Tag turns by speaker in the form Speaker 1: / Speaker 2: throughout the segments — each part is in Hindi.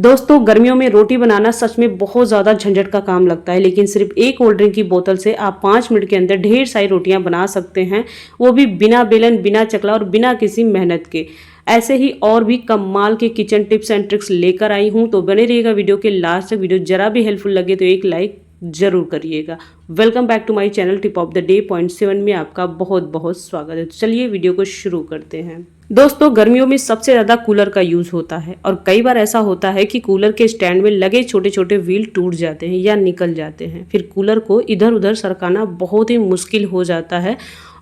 Speaker 1: दोस्तों गर्मियों में रोटी बनाना सच में बहुत ज़्यादा झंझट का काम लगता है, लेकिन सिर्फ एक कोल्ड ड्रिंक की बोतल से आप 5 मिनट के अंदर ढेर सारी रोटियां बना सकते हैं, वो भी बिना बेलन, बिना चकला और बिना किसी मेहनत के। ऐसे ही और भी कमाल के किचन टिप्स एंड ट्रिक्स लेकर आई हूँ, तो बने रहिएगा वीडियो के लास्ट तक। वीडियो जरा भी हेल्पफुल लगे तो एक लाइक जरूर करिएगा। Welcome back to my channel tip of the day point 7 में आपका बहुत बहुत स्वागत है। तो चलिए वीडियो को शुरू करते हैं। दोस्तों गर्मियों में सबसे ज़्यादा कूलर का यूज़ होता है और कई बार ऐसा होता है कि कूलर के स्टैंड में लगे छोटे छोटे व्हील टूट जाते हैं या निकल जाते हैं। फिर कूलर को इधर उधर सरकाना बहुत ही मुश्किल हो जाता है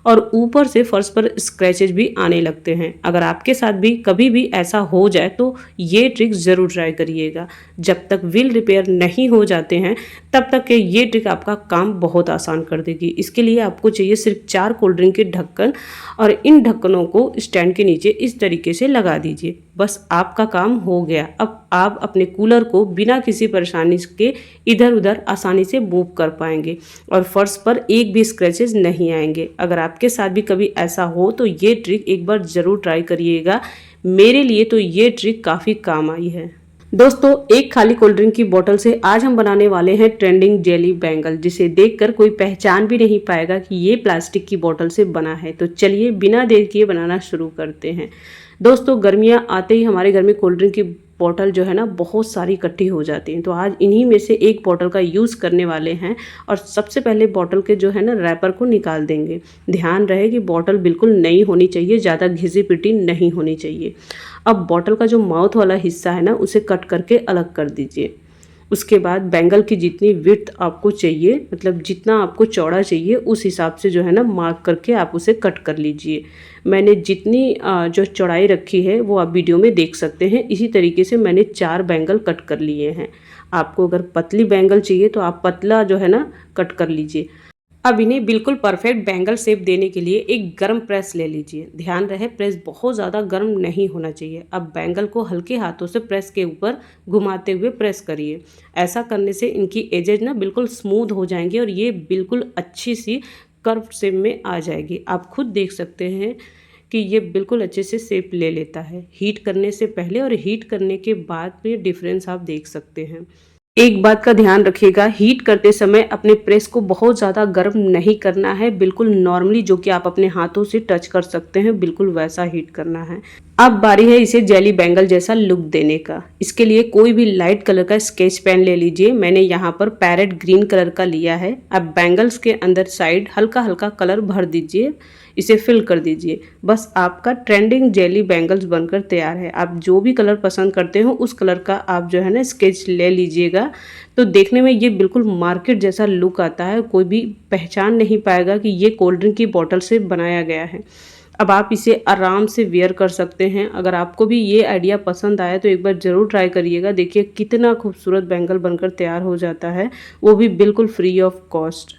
Speaker 1: और ऊपर से फर्श पर स्क्रैचेज भी आने लगते हैं। अगर आपके साथ भी कभी भी ऐसा हो जाए तो ये ट्रिक ज़रूर ट्राई करिएगा। जब तक व्हील रिपेयर नहीं हो जाते हैं तब तक के ये ट्रिक आपका काम बहुत आसान कर देगी। इसके लिए आपको चाहिए सिर्फ 4 कोल्ड ड्रिंक के ढक्कन और इन ढक्कनों को स्टैंड के नीचे इस तरीके से लगा दीजिए। बस आपका काम हो गया। अब आप अपने कूलर को बिना किसी परेशानी के इधर उधर आसानी से मूव कर पाएंगे और फर्श पर एक भी स्क्रैचेस नहीं आएंगे। अगर आपके साथ भी कभी ऐसा हो तो ये ट्रिक एक बार ज़रूर ट्राई करिएगा। मेरे लिए तो ये ट्रिक काफ़ी काम आई है। दोस्तों एक खाली कोल्ड ड्रिंक की बोतल से आज हम बनाने वाले हैं ट्रेंडिंग जेली बैंगल, जिसे देखकर कोई पहचान भी नहीं पाएगा कि ये प्लास्टिक की बोतल से बना है। तो चलिए बिना देर किए बनाना शुरू करते हैं। दोस्तों गर्मियाँ आते ही हमारे घर में कोल्ड ड्रिंक की बॉटल जो है ना बहुत सारी इकट्ठी हो जाती हैं, तो आज इन्हीं में से एक बॉटल का यूज़ करने वाले हैं। और सबसे पहले बॉटल के जो है ना रैपर को निकाल देंगे। ध्यान रहे कि बॉटल बिल्कुल नई होनी चाहिए, ज़्यादा घिसी पिटी नहीं होनी चाहिए। अब बॉटल का जो माउथ वाला हिस्सा है ना उसे कट करके अलग कर दीजिए। उसके बाद बैंगल की जितनी विड्थ आपको चाहिए, मतलब जितना आपको चौड़ा चाहिए उस हिसाब से जो है ना मार्क करके आप उसे कट कर लीजिए। मैंने जितनी जो चौड़ाई रखी है वो आप वीडियो में देख सकते हैं। इसी तरीके से मैंने 4 बैंगल कट कर लिए हैं। आपको अगर पतली बैंगल चाहिए तो आप पतला जो है ना कट कर लीजिए। अब इन्हें बिल्कुल परफेक्ट बैंगल शेप देने के लिए एक गर्म प्रेस ले लीजिए। ध्यान रहे प्रेस बहुत ज़्यादा गर्म नहीं होना चाहिए। अब बैंगल को हल्के हाथों से प्रेस के ऊपर घुमाते हुए प्रेस करिए। ऐसा करने से इनकी एजेज ना बिल्कुल स्मूथ हो जाएंगी और ये बिल्कुल अच्छी सी कर्व शेप में आ जाएगी। आप खुद देख सकते हैं कि ये बिल्कुल अच्छे से शेप ले लेता है। हीट करने से पहले और हीट करने के बाद में डिफरेंस आप देख सकते हैं। एक बात का ध्यान रखिएगा, हीट करते समय अपने प्रेस को बहुत ज़्यादा गर्म नहीं करना है। बिल्कुल नॉर्मली जो कि आप अपने हाथों से टच कर सकते हैं बिल्कुल वैसा हीट करना है। अब बारी है इसे जेली बैंगल जैसा लुक देने का। इसके लिए कोई भी लाइट कलर का स्केच पेन ले लीजिए। मैंने यहाँ पर पैरेट ग्रीन कलर का लिया है। अब बैंगल्स के अंदर साइड हल्का हल्का कलर भर दीजिए, इसे फिल कर दीजिए। बस आपका ट्रेंडिंग जेली बैंगल्स बनकर तैयार है। आप जो भी कलर पसंद करते हो उस कलर का आप जो है ना स्केच ले लीजिएगा, तो देखने में ये बिल्कुल मार्केट जैसा लुक आता है। कोई भी पहचान नहीं पाएगा कि ये कोल्ड ड्रिंक की बोतल से बनाया गया है। अब आप इसे आराम से वेयर कर सकते हैं। अगर आपको भी ये आइडिया पसंद आया तो एक बार ज़रूर ट्राई करिएगा। देखिए कितना खूबसूरत बैंगल बनकर तैयार हो जाता है, वो भी बिल्कुल फ्री ऑफ कॉस्ट।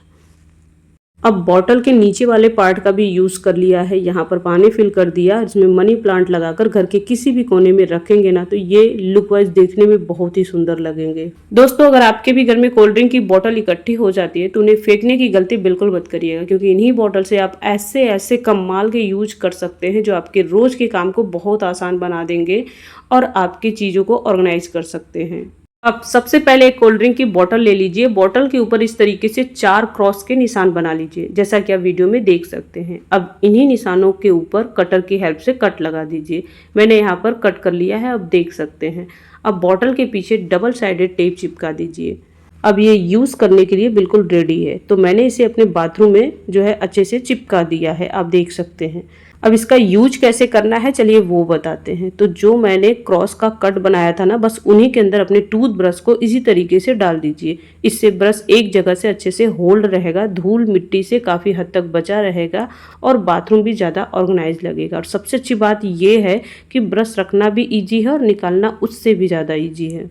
Speaker 1: अब बॉटल के नीचे वाले पार्ट का भी यूज़ कर लिया है। यहाँ पर पानी फिल कर दिया, इसमें मनी प्लांट लगाकर घर के किसी भी कोने में रखेंगे ना तो ये लुक वाइज देखने में बहुत ही सुंदर लगेंगे। दोस्तों अगर आपके भी घर में कोल्ड ड्रिंक की बॉटल इकट्ठी हो जाती है तो उन्हें फेंकने की गलती बिल्कुल मत करिएगा, क्योंकि इन्हीं बॉटल से आप ऐसे ऐसे कमाल के यूज कर सकते हैं जो आपके रोज के काम को बहुत आसान बना देंगे और आपकी चीज़ों को ऑर्गेनाइज कर सकते हैं। अब सबसे पहले एक कोल्ड ड्रिंक की बोतल ले लीजिए। बोतल के ऊपर इस तरीके से 4 क्रॉस के निशान बना लीजिए, जैसा कि आप वीडियो में देख सकते हैं। अब इन्हीं निशानों के ऊपर कटर की हेल्प से कट लगा दीजिए। मैंने यहाँ पर कट कर लिया है, अब देख सकते हैं। अब बोतल के पीछे डबल साइडेड टेप चिपका दीजिए। अब ये यूज़ करने के लिए बिल्कुल रेडी है, तो मैंने इसे अपने बाथरूम में जो है अच्छे से चिपका दिया है, आप देख सकते हैं। अब इसका यूज कैसे करना है चलिए वो बताते हैं। तो जो मैंने क्रॉस का कट बनाया था ना, बस उन्हीं के अंदर अपने टूथ ब्रश को इसी तरीके से डाल दीजिए। इससे ब्रश एक जगह से अच्छे से होल्ड रहेगा, धूल मिट्टी से काफ़ी हद तक बचा रहेगा और बाथरूम भी ज़्यादा ऑर्गेनाइज लगेगा। और सबसे अच्छी बात ये है कि ब्रश रखना भी ईजी है और निकालना उससे भी ज़्यादा ईजी है।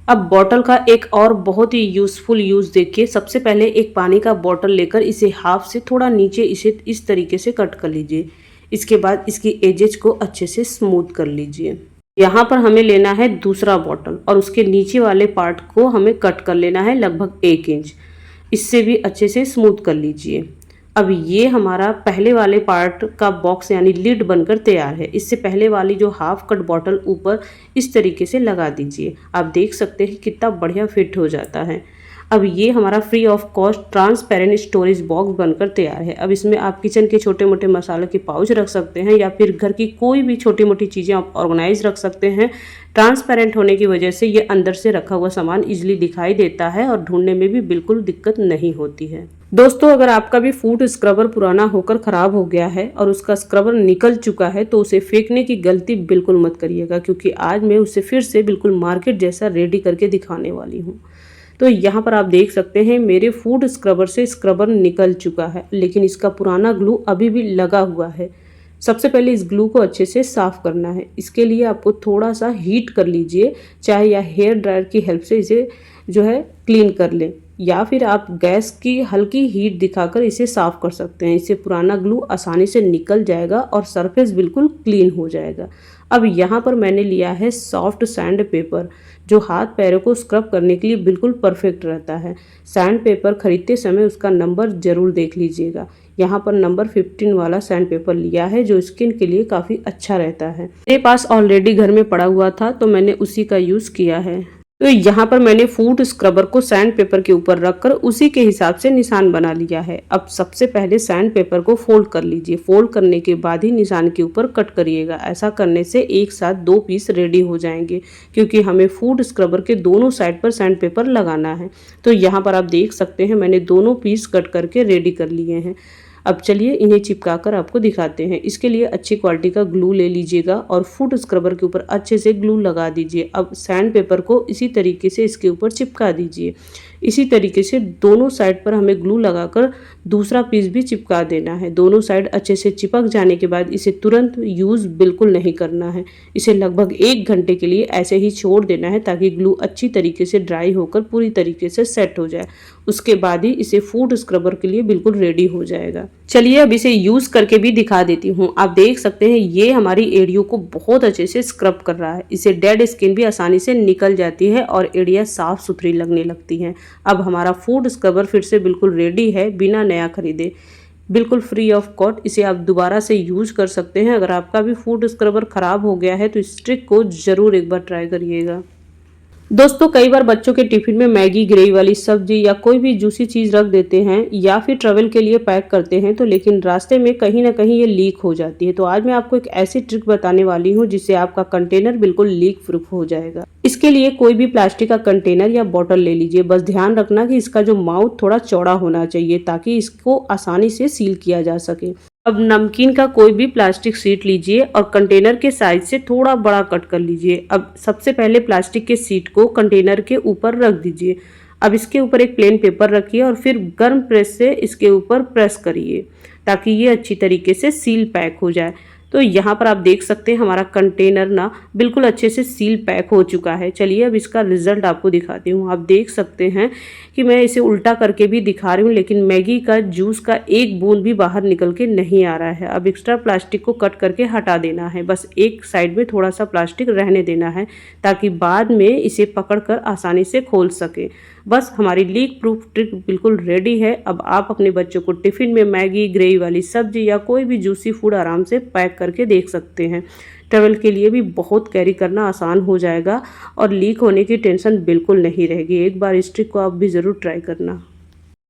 Speaker 1: अब बॉटल का एक और बहुत ही यूज़फुल यूज़ देखिए। सबसे पहले एक पानी का बॉटल लेकर इसे हाफ से थोड़ा नीचे इसे इस तरीके से कट कर लीजिए। इसके बाद इसकी एजेज को अच्छे से स्मूथ कर लीजिए। यहाँ पर हमें लेना है दूसरा बॉटल और उसके नीचे वाले पार्ट को हमें कट कर लेना है लगभग 1 इंच। इससे भी अच्छे से स्मूथ कर लीजिए। अब ये हमारा पहले वाले पार्ट का बॉक्स यानी लिड बनकर तैयार है। इससे पहले वाली जो हाफ कट बॉटल ऊपर इस तरीके से लगा दीजिए। आप देख सकते हैं कितना बढ़िया फिट हो जाता है। अब ये हमारा free of cost transparent storage box बनकर तैयार है। अब इसमें आप किचन के छोटे मोटे मसालों के पाउच रख सकते हैं या फिर घर की कोई भी छोटी मोटी चीज़ें आप ऑर्गेनाइज रख सकते हैं। ट्रांसपेरेंट होने की वजह से ये अंदर से रखा हुआ सामान इजीली दिखाई देता है और ढूंढने में भी बिल्कुल दिक्कत नहीं होती है। दोस्तों, अगर आपका भी फूड स्क्रबर पुराना होकर ख़राब हो गया है और उसका स्क्रबर निकल चुका है तो उसे फेंकने की गलती बिल्कुल मत करिएगा, क्योंकि आज मैं उसे फिर से बिल्कुल मार्केट जैसा रेडी करके दिखाने वाली हूँ। तो यहाँ पर आप देख सकते हैं मेरे फूड स्क्रबर से स्क्रबर निकल चुका है, लेकिन इसका पुराना ग्लू अभी भी लगा हुआ है। सबसे पहले इस ग्लू को अच्छे से साफ़ करना है। इसके लिए आपको थोड़ा सा हीट कर लीजिए, चाहे या हेयर ड्रायर की हेल्प से इसे जो है क्लीन कर लें, या फिर आप गैस की हल्की हीट दिखाकर इसे साफ़ कर सकते हैं। इससे पुराना ग्लू आसानी से निकल जाएगा और सरफेस बिल्कुल क्लीन हो जाएगा। अब यहाँ पर मैंने लिया है सॉफ्ट सैंड पेपर, जो हाथ पैरों को स्क्रब करने के लिए बिल्कुल परफेक्ट रहता है। सैंड पेपर खरीदते समय उसका नंबर ज़रूर देख लीजिएगा। यहाँ पर नंबर 15 वाला सैंड पेपर लिया है, जो स्किन के लिए काफ़ी अच्छा रहता है। मेरे पास ऑलरेडी घर में पड़ा हुआ था तो मैंने उसी का यूज़ किया है। तो यहाँ पर मैंने फूड स्क्रबर को सैंड पेपर के ऊपर रखकर उसी के हिसाब से निशान बना लिया है। अब सबसे पहले सैंड पेपर को फोल्ड कर लीजिए। फोल्ड करने के बाद ही निशान के ऊपर कट करिएगा। ऐसा करने से एक साथ 2 पीस रेडी हो जाएंगे, क्योंकि हमें फूड स्क्रबर के दोनों साइड पर सैंड पेपर लगाना है। तो यहाँ पर आप देख सकते हैं मैंने दोनों पीस कट करके रेडी कर लिए हैं। अब चलिए इन्हें चिपका कर आपको दिखाते हैं। इसके लिए अच्छी क्वालिटी का ग्लू ले लीजिएगा और फूड स्क्रबर के ऊपर अच्छे से ग्लू लगा दीजिए। अब सैंड पेपर को इसी तरीके से इसके ऊपर चिपका दीजिए। इसी तरीके से दोनों साइड पर हमें ग्लू लगाकर दूसरा पीस भी चिपका देना है। दोनों साइड अच्छे से चिपक जाने के बाद इसे तुरंत यूज़ बिल्कुल नहीं करना है। इसे लगभग 1 घंटे के लिए ऐसे ही छोड़ देना है, ताकि ग्लू अच्छी तरीके से ड्राई होकर पूरी तरीके से सेट हो जाए। उसके बाद ही इसे फूड स्क्रबर के लिए बिल्कुल रेडी हो जाएगा। चलिए अब इसे यूज़ करके भी दिखा देती हूँ। आप देख सकते हैं ये हमारी एड़ियों को बहुत अच्छे से स्क्रब कर रहा है। इससे डेड स्किन भी आसानी से निकल जाती है और एड़ियाँ साफ सुथरी लगने लगती हैं। अब हमारा फूड स्क्रबर फिर से बिल्कुल रेडी है, बिना नया खरीदे, बिल्कुल फ्री ऑफ कॉस्ट। इसे आप दोबारा से यूज कर सकते हैं। अगर आपका भी फूड स्क्रबर खराब हो गया है तो इस ट्रिक को ज़रूर एक बार ट्राई करिएगा। दोस्तों, कई बार बच्चों के टिफिन में मैगी, ग्रेवी वाली सब्जी या कोई भी जूसी चीज़ रख देते हैं या फिर ट्रैवल के लिए पैक करते हैं, तो लेकिन रास्ते में कहीं ना कहीं ये लीक हो जाती है। तो आज मैं आपको एक ऐसी ट्रिक बताने वाली हूँ जिससे आपका कंटेनर बिल्कुल लीक प्रूफ हो जाएगा। इसके लिए कोई भी प्लास्टिक का कंटेनर या बॉटल ले लीजिए। बस ध्यान रखना कि इसका जो माउथ थोड़ा चौड़ा होना चाहिए, ताकि इसको आसानी से सील किया जा सके। अब नमकीन का कोई भी प्लास्टिक शीट लीजिए और कंटेनर के साइज से थोड़ा बड़ा कट कर लीजिए। अब सबसे पहले प्लास्टिक के शीट को कंटेनर के ऊपर रख दीजिए। अब इसके ऊपर एक प्लेन पेपर रखिए और फिर गर्म प्रेस से इसके ऊपर प्रेस करिए, ताकि ये अच्छी तरीके से सील पैक हो जाए। तो यहाँ पर आप देख सकते हैं हमारा कंटेनर ना बिल्कुल अच्छे से सील पैक हो चुका है। चलिए अब इसका रिजल्ट आपको दिखाती हूँ। आप देख सकते हैं कि मैं इसे उल्टा करके भी दिखा रही हूँ, लेकिन मैगी का जूस का एक बूंद भी बाहर निकल के नहीं आ रहा है। अब एक्स्ट्रा प्लास्टिक को कट करके हटा देना है। बस एक साइड में थोड़ा सा प्लास्टिक रहने देना है, ताकि बाद में इसे पकड़कर आसानी से खोल सके। बस हमारी लीक प्रूफ ट्रिक बिल्कुल रेडी है। अब आप अपने बच्चों को टिफ़िन में मैगी, ग्रेवी वाली सब्जी या कोई भी जूसी फूड आराम से पैक करके देख सकते हैं। ट्रैवल के लिए भी बहुत कैरी करना आसान हो जाएगा और लीक होने की टेंशन बिल्कुल नहीं रहेगी। एक बार इस ट्रिक को आप भी ज़रूर ट्राई करना।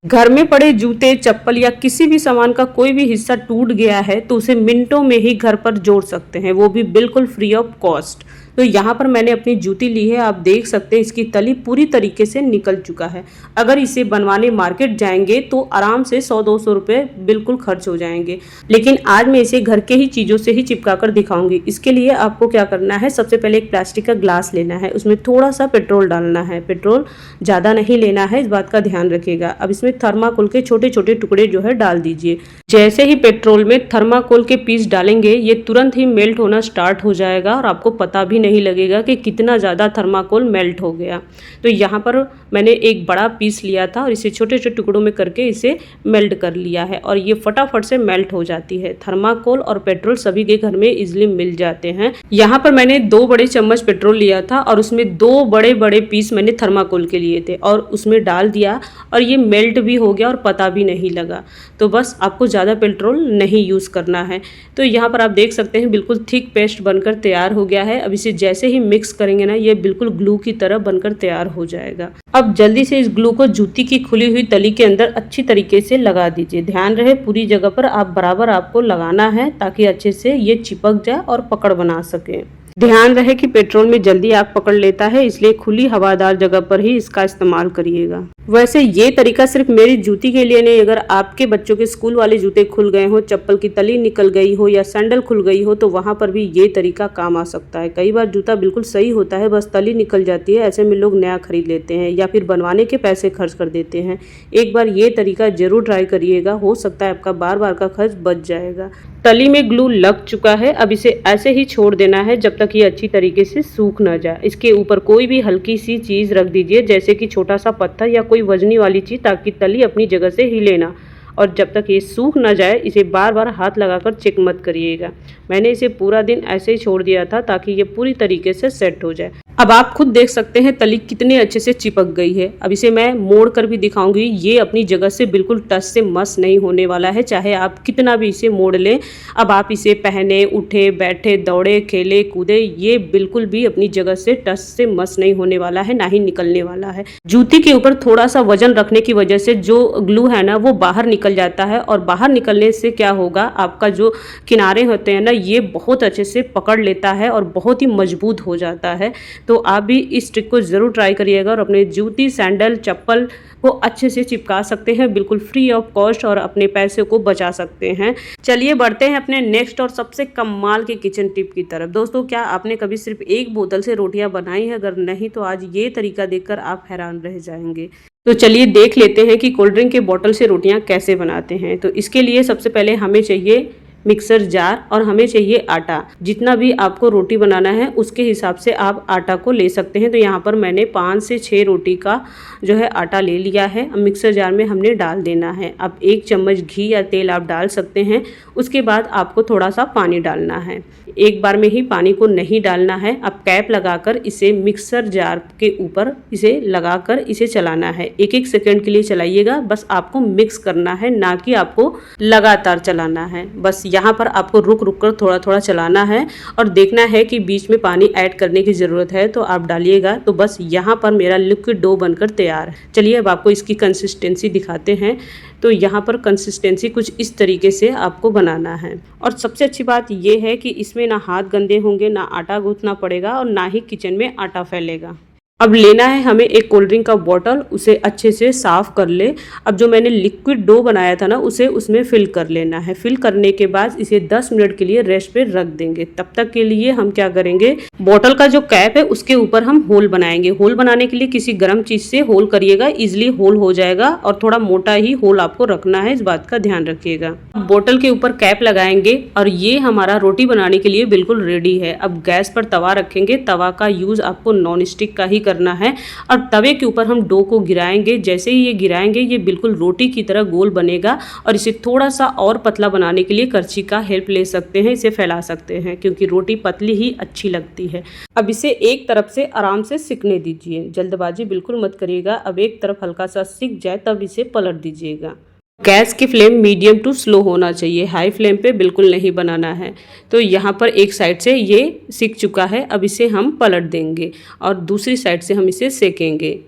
Speaker 1: घर में पड़े जूते, चप्पल या किसी भी सामान का कोई भी हिस्सा टूट गया है तो उसे मिनटों में ही घर पर जोड़ सकते हैं, वो भी बिल्कुल फ्री ऑफ कॉस्ट। तो यहाँ पर मैंने अपनी जूती ली है। आप देख सकते हैं इसकी तली पूरी तरीके से निकल चुका है। अगर इसे बनवाने मार्केट जाएंगे तो आराम से 100-200 रुपये बिल्कुल खर्च हो जाएंगे, लेकिन आज मैं इसे घर के ही चीज़ों से ही चिपका कर दिखाऊंगी। इसके लिए आपको क्या करना है, सबसे पहले एक प्लास्टिक का ग्लास लेना है, उसमें थोड़ा सा पेट्रोल डालना है। पेट्रोल ज़्यादा नहीं लेना है, इस बात का ध्यान रखिएगा। अब इसमें थर्माकोल के छोटे छोटे टुकड़े जो है डाल दीजिए। जैसे ही पेट्रोल में थर्माकोल के पीस डालेंगे ये तुरंत ही मेल्ट होना स्टार्ट हो जाएगा और आपको पता भी नहीं नहीं लगेगा कि कितना ज़्यादा थर्माकोल मेल्ट हो गया। तो यहाँ पर मैंने एक बड़ा पीस लिया था और इसे छोटे छोटे टुकड़ों में करके इसे मेल्ट कर लिया है और ये फटाफट से मेल्ट हो जाती है। थर्माकोल और पेट्रोल सभी के घर में इजिली मिल जाते हैं। यहाँ पर मैंने 2 बड़े चम्मच पेट्रोल लिया था और उसमें 2 बड़े बड़े पीस मैंने थर्माकोल के लिए थे और उसमें डाल दिया और ये मेल्ट भी हो गया और पता भी नहीं लगा। तो बस आपको ज़्यादा पेट्रोल नहीं यूज़ करना है। तो यहाँ पर आप देख सकते हैं बिल्कुल थिक पेस्ट बनकर तैयार हो गया है। अब इसे जैसे ही मिक्स करेंगे ना, ये बिल्कुल ग्लू की तरह बनकर तैयार हो जाएगा। अब जल्दी से इस ग्लू को जूती की खुली हुई तली के अंदर अच्छी तरीके से लगा दीजिए। ध्यान रहे पूरी जगह पर आप बराबर आपको लगाना है ताकि अच्छे से ये चिपक जाए और पकड़ बना सके। ध्यान रहे कि पेट्रोल में जल्दी आग पकड़ लेता है, इसलिए खुली हवादार जगह पर ही इसका इस्तेमाल करिएगा। वैसे ये तरीका सिर्फ मेरी जूती के लिए नहीं, अगर आपके बच्चों के स्कूल वाले जूते खुल गए हो, चप्पल की तली निकल गई हो या सैंडल खुल गई हो, तो वहाँ पर भी ये तरीका काम आ सकता है। कई बार जूता बिल्कुल सही होता है, बस तली निकल जाती है, ऐसे में लोग नया खरीद लेते हैं या फिर बनवाने के पैसे खर्च कर देते हैं। एक बार ये तरीका जरूर ट्राई करिएगा, हो सकता है आपका बार बार का खर्च बच जाएगा। तली में ग्लू लग चुका है, अब इसे ऐसे ही छोड़ देना है जब तक ये अच्छी तरीके से सूख ना जाए। इसके ऊपर कोई भी हल्की सी चीज़ रख दीजिए, जैसे कि छोटा सा पत्थर या कोई वजनी वाली चीज़, ताकि तली अपनी जगह से हिले ना। और जब तक ये सूख ना जाए इसे बार बार हाथ लगाकर चेक मत करिएगा। मैंने इसे पूरा दिन ऐसे ही छोड़ दिया था ताकि ये पूरी तरीके से सेट हो जाए। अब आप खुद देख सकते हैं तली कितने अच्छे से चिपक गई है। अब इसे मैं मोड़ कर भी दिखाऊंगी, ये अपनी जगह से बिल्कुल टच से मस नहीं होने वाला है, चाहे आप कितना भी इसे मोड़ लें। अब आप इसे पहने, उठे, बैठे, दौड़े, खेले, कूदे, ये बिल्कुल भी अपनी जगह से टच से मस नहीं होने वाला है, ना ही निकलने वाला है। जूती के ऊपर थोड़ा सा वजन रखने की वजह से जो ग्लू है ना, वो बाहर निकल जाता है और बाहर निकलने से क्या होगा, आपका जो किनारे होते हैं ना, ये बहुत अच्छे से पकड़ लेता है और बहुत ही मजबूत हो जाता है। तो आप भी इस ट्रिक को ज़रूर ट्राई करिएगा और अपने जूती, सैंडल, चप्पल को अच्छे से चिपका सकते हैं बिल्कुल फ्री ऑफ कॉस्ट और अपने पैसे को बचा सकते हैं। चलिए बढ़ते हैं अपने नेक्स्ट और सबसे कमाल के किचन टिप की तरफ। दोस्तों, क्या आपने कभी सिर्फ एक बोतल से रोटियां बनाई है? अगर नहीं तो आज ये तरीका देखकर आप हैरान रह जाएंगे। तो चलिए देख लेते हैं कि कोल्ड ड्रिंक के बोतल से रोटियां कैसे बनाते हैं। तो इसके लिए सबसे पहले हमें चाहिए मिक्सर जार और हमें चाहिए आटा। जितना भी आपको रोटी बनाना है उसके हिसाब से आप आटा को ले सकते हैं। तो यहाँ पर मैंने 5 से 6 रोटी का जो है आटा ले लिया है। अब मिक्सर जार में हमने डाल देना है। अब 1 चम्मच घी या तेल आप डाल सकते हैं। उसके बाद आपको थोड़ा सा पानी डालना है, एक बार में ही पानी को नहीं डालना है। अब कैप लगाकर इसे मिक्सर जार के ऊपर इसे लगाकर इसे चलाना है। 1-1 सेकंड के लिए चलाइएगा, बस आपको मिक्स करना है, ना कि आपको लगातार चलाना है। बस यहाँ पर आपको रुक रुक कर थोड़ा थोड़ा चलाना है और देखना है कि बीच में पानी ऐड करने की ज़रूरत है तो आप डालिएगा। तो बस यहाँ पर मेरा लिक्विड डो बनकर तैयार है। चलिए अब आपको इसकी कंसिस्टेंसी दिखाते हैं। तो यहाँ पर कंसिस्टेंसी कुछ इस तरीके से आपको बनाना है। और सबसे अच्छी बात ये है कि इसमें ना हाथ गंदे होंगे, ना आटा गूंथना पड़ेगा और ना ही किचन में आटा फैलेगा। अब लेना है हमें एक कोल्ड ड्रिंक का बॉटल, उसे अच्छे से साफ़ कर ले। अब जो मैंने लिक्विड डो बनाया था ना, उसे उसमें फिल कर लेना है। फिल करने के बाद इसे 10 मिनट के लिए रेस्ट पे रख देंगे। तब तक के लिए हम क्या करेंगे, बॉटल का जो कैप है उसके ऊपर हम होल बनाएंगे। होल बनाने के लिए किसी गर्म चीज़ से होल करिएगा, इजिली होल हो जाएगा और थोड़ा मोटा ही होल आपको रखना है, इस बात का ध्यान रखिएगा। बॉटल के ऊपर कैप लगाएंगे और ये हमारा रोटी बनाने के लिए बिल्कुल रेडी है। अब गैस पर तवा रखेंगे। तवा का यूज़ आपको नॉन स्टिक का ही करना है और तवे के ऊपर हम डो को गिराएंगे। जैसे ही ये गिराएंगे ये बिल्कुल रोटी की तरह गोल बनेगा और इसे थोड़ा सा और पतला बनाने के लिए करछी का हेल्प ले सकते हैं, इसे फैला सकते हैं क्योंकि रोटी पतली ही अच्छी लगती है। अब इसे एक तरफ से आराम से सिकने दीजिए, जल्दबाजी बिल्कुल मत करिएगा। अब एक तरफ हल्का सा सिक जाए तब इसे पलट दीजिएगा। गैस की फ्लेम मीडियम टू स्लो होना चाहिए, हाई फ्लेम पे बिल्कुल नहीं बनाना है। तो यहाँ पर एक साइड से ये सिक चुका है, अब इसे हम पलट देंगे और दूसरी साइड से हम इसे सेकेंगे।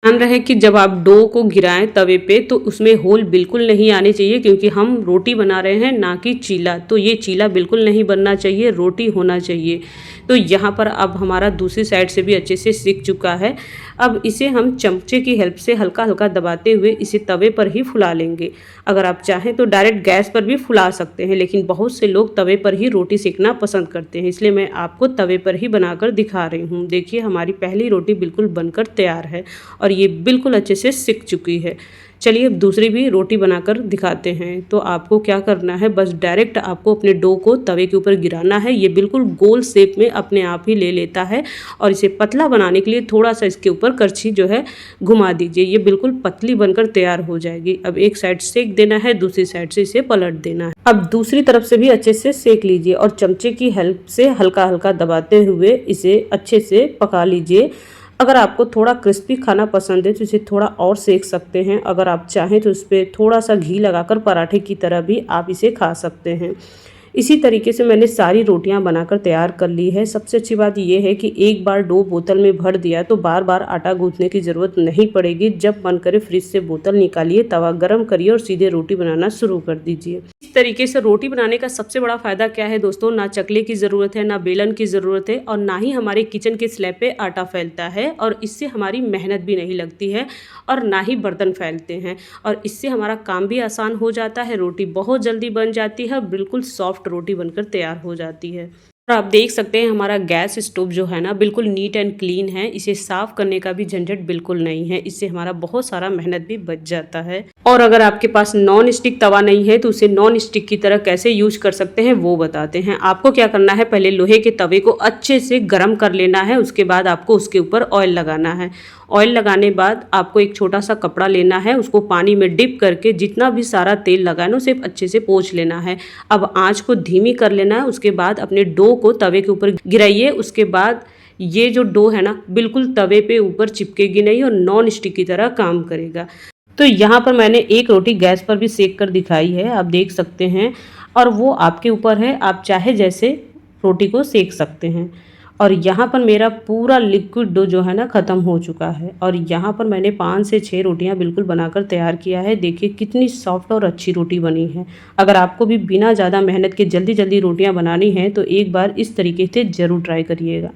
Speaker 1: ध्यान रहे कि जब आप डो को गिराएं तवे पे तो उसमें होल बिल्कुल नहीं आने चाहिए, क्योंकि हम रोटी बना रहे हैं ना कि चीला। तो ये चीला बिल्कुल नहीं बनना चाहिए, रोटी होना चाहिए। तो यहाँ पर अब हमारा दूसरी साइड से भी अच्छे से सिक चुका है। अब इसे हम चमचे की हेल्प से हल्का हल्का दबाते हुए इसे तवे पर ही फुला लेंगे। अगर आप चाहें तो डायरेक्ट गैस पर भी फुला सकते हैं, लेकिन बहुत से लोग तवे पर ही रोटी सेकना पसंद करते हैं, इसलिए मैं आपको तवे पर ही बनाकर दिखा रही हूँ। देखिए हमारी पहली रोटी बिल्कुल बनकर तैयार है और ये बिल्कुल अच्छे से सिक चुकी है। चलिए अब दूसरी भी रोटी बनाकर दिखाते हैं। तो आपको क्या करना है, बस डायरेक्ट आपको अपने डो को तवे के ऊपर गिराना है। ये बिल्कुल गोल शेप में अपने आप ही ले लेता है और इसे पतला बनाने के लिए थोड़ा सा इसके ऊपर करछी जो है घुमा दीजिए। ये बिल्कुल पतली बनकर तैयार हो जाएगी। अब एक साइड सेक देना है, दूसरी साइड से इसे पलट देना है। अब दूसरी तरफ से भी अच्छे से सेक लीजिए और चमचे की हेल्प से हल्का हल्का दबाते हुए इसे अच्छे से पका लीजिए। अगर आपको थोड़ा क्रिस्पी खाना पसंद है तो इसे थोड़ा और सेक सकते हैं। अगर आप चाहें तो इस पर थोड़ा सा घी लगाकर पराठे की तरह भी आप इसे खा सकते हैं। इसी तरीके से मैंने सारी रोटियां बनाकर तैयार कर ली है। सबसे अच्छी बात यह है कि एक बार डो बोतल में भर दिया तो बार बार आटा गूंथने की ज़रूरत नहीं पड़ेगी। जब मन करे फ्रिज से बोतल निकालिए, तवा गरम करिए और सीधे रोटी बनाना शुरू कर दीजिए। इस तरीके से रोटी बनाने का सबसे बड़ा फ़ायदा क्या है दोस्तों, ना चकले की ज़रूरत है, ना बेलन की ज़रूरत है और ना ही हमारे किचन के स्लैब पे आटा फैलता है और इससे हमारी मेहनत भी नहीं लगती है और ना ही बर्तन फैलते हैं और इससे हमारा काम भी आसान हो जाता है। रोटी बहुत जल्दी बन जाती है, बिल्कुल सॉफ्ट रोटी बनकर तैयार हो जाती है। और आप देख सकते हैं हमारा गैस स्टोव जो है ना बिल्कुल नीट एंड क्लीन है। इसे साफ करने का भी झंझट बिल्कुल नहीं है। इससे हमारा बहुत सारा मेहनत भी बच जाता है। और अगर आपके पास नॉन स्टिक तवा नहीं है तो उसे नॉन स्टिक की तरह कैसे यूज कर सकते हैं वो बताते हैं। आपको क्या करना है, पहले लोहे के तवे को अच्छे से गर्म कर लेना है। उसके बाद आपको उसके ऊपर ऑयल लगाना है। ऑयल लगाने बाद आपको एक छोटा सा कपड़ा लेना है, उसको पानी में डिप करके जितना भी सारा तेल लगा है ना उसे अच्छे से पोंछ लेना है। अब आंच को धीमी कर लेना है। उसके बाद अपने डो को तवे के ऊपर गिराइए। उसके बाद ये जो डो है ना बिल्कुल तवे पे ऊपर चिपकेगी नहीं और नॉन स्टिक की तरह काम करेगा। तो यहाँ पर मैंने एक रोटी गैस पर भी सेक कर दिखाई है, आप देख सकते हैं। और वो आपके ऊपर है, आप चाहे जैसे रोटी को सेक सकते हैं। और यहाँ पर मेरा पूरा लिक्विड डो जो है ना ख़त्म हो चुका है और यहाँ पर मैंने 5 से 6 रोटियाँ बिल्कुल बनाकर तैयार किया है। देखिए कितनी सॉफ्ट और अच्छी रोटी बनी है। अगर आपको भी बिना ज़्यादा मेहनत के जल्दी जल्दी रोटियाँ बनानी हैं तो एक बार इस तरीके से ज़रूर ट्राई करिएगा।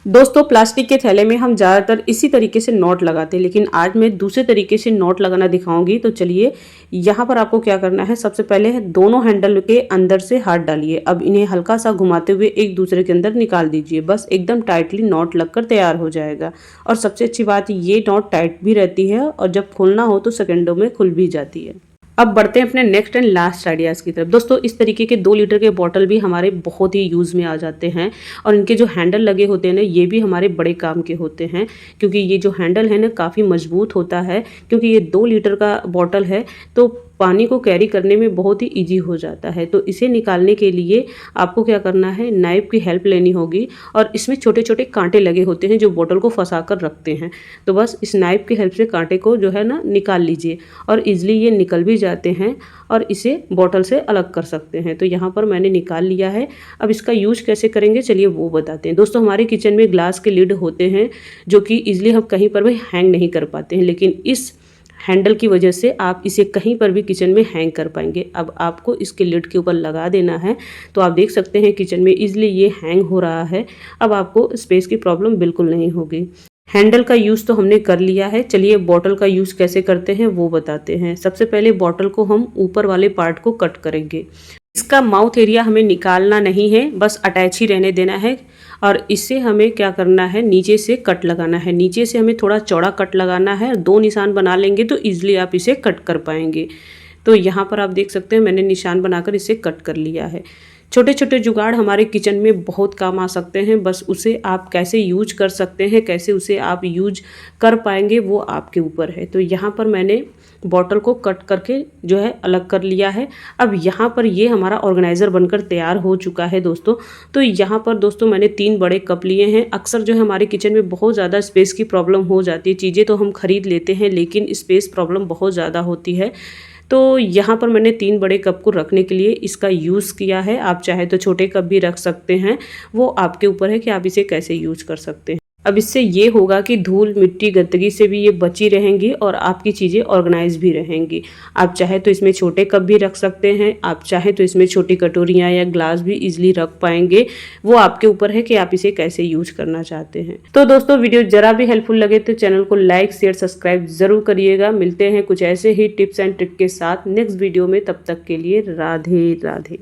Speaker 1: दोस्तों प्लास्टिक के थैले में हम ज़्यादातर इसी तरीके से नॉट लगाते हैं, लेकिन आज मैं दूसरे तरीके से नॉट लगाना दिखाऊंगी। तो चलिए यहाँ पर आपको क्या करना है, सबसे पहले दोनों हैंडल के अंदर से हाथ डालिए। अब इन्हें हल्का सा घुमाते हुए एक दूसरे के अंदर निकाल दीजिए। बस एकदम टाइटली नॉट लगकर तैयार हो जाएगा। और सबसे अच्छी बात ये नॉट टाइट भी रहती है और जब खोलना हो तो सेकेंडों में खुल भी जाती है। अब बढ़ते हैं अपने नेक्स्ट एंड लास्ट आइडियाज़ की तरफ। दोस्तों इस तरीके के 2 लीटर के बॉटल भी हमारे बहुत ही यूज़ में आ जाते हैं और इनके जो हैंडल लगे होते हैं ना ये भी हमारे बड़े काम के होते हैं, क्योंकि ये जो हैंडल है ना काफ़ी मजबूत होता है। क्योंकि ये 2 लीटर का बॉटल है तो पानी को कैरी करने में बहुत ही ईजी हो जाता है। तो इसे निकालने के लिए आपको क्या करना है, नाइफ की हेल्प लेनी होगी और इसमें छोटे छोटे कांटे लगे होते हैं जो बोतल को फंसा कर रखते हैं। तो बस इस नाइफ की हेल्प से कांटे को जो है ना निकाल लीजिए और ईजिली ये निकल भी जाते हैं और इसे बोतल से अलग कर सकते हैं। तो यहाँ पर मैंने निकाल लिया है। अब इसका यूज कैसे करेंगे चलिए वो बताते हैं। दोस्तों हमारे किचन में ग्लास के लिड होते हैं जो कि ईजिली हम कहीं पर भी हैंग नहीं कर पाते हैं, लेकिन इस हैंडल की वजह से आप इसे कहीं पर भी किचन में हैंग कर पाएंगे। अब आपको इसके लिड के ऊपर लगा देना है। तो आप देख सकते हैं किचन में इजीली ये हैंग हो रहा है। अब आपको स्पेस की प्रॉब्लम बिल्कुल नहीं होगी। हैंडल का यूज़ तो हमने कर लिया है। चलिए बॉटल का यूज़ कैसे करते हैं वो बताते हैं। सबसे पहले बॉटल को हम ऊपर वाले पार्ट को कट करेंगे। इसका माउथ एरिया हमें निकालना नहीं है, बस अटैच ही रहने देना है। और इससे हमें क्या करना है, नीचे से कट लगाना है। नीचे से हमें थोड़ा चौड़ा कट लगाना है। 2 निशान बना लेंगे तो ईजिली आप इसे कट कर पाएंगे। तो यहाँ पर आप देख सकते हैं मैंने निशान बनाकर इसे कट कर लिया है। छोटे छोटे जुगाड़ हमारे किचन में बहुत काम आ सकते हैं, बस उसे आप कैसे यूज कर सकते हैं, कैसे उसे आप यूज कर पाएंगे वो आपके ऊपर है। तो यहाँ पर मैंने बॉटल को कट करके जो है अलग कर लिया है। अब यहाँ पर ये हमारा ऑर्गेनाइज़र बनकर तैयार हो चुका है दोस्तों। तो यहाँ पर दोस्तों मैंने 3 बड़े कप लिए हैं। अक्सर जो है हमारे किचन में बहुत ज़्यादा स्पेस की प्रॉब्लम हो जाती है। चीज़ें तो हम खरीद लेते हैं लेकिन स्पेस प्रॉब्लम बहुत ज़्यादा होती है। तो यहाँ पर मैंने 3 बड़े कप को रखने के लिए इसका यूज़ किया है। आप चाहे तो छोटे कप भी रख सकते हैं, वो आपके ऊपर है कि आप इसे कैसे यूज कर सकते हैं। अब इससे ये होगा कि धूल मिट्टी गंदगी से भी ये बची रहेंगी और आपकी चीज़ें ऑर्गेनाइज भी रहेंगी। आप चाहे तो इसमें छोटे कप भी रख सकते हैं, आप चाहे तो इसमें छोटी कटोरियाँ या ग्लास भी इजीली रख पाएंगे। वो आपके ऊपर है कि आप इसे कैसे यूज करना चाहते हैं। तो दोस्तों वीडियो जरा भी हेल्पफुल लगे तो चैनल को लाइक शेयर सब्सक्राइब जरूर करिएगा। मिलते हैं कुछ ऐसे ही टिप्स एंड ट्रिक के साथ नेक्स्ट वीडियो में। तब तक के लिए राधे राधे।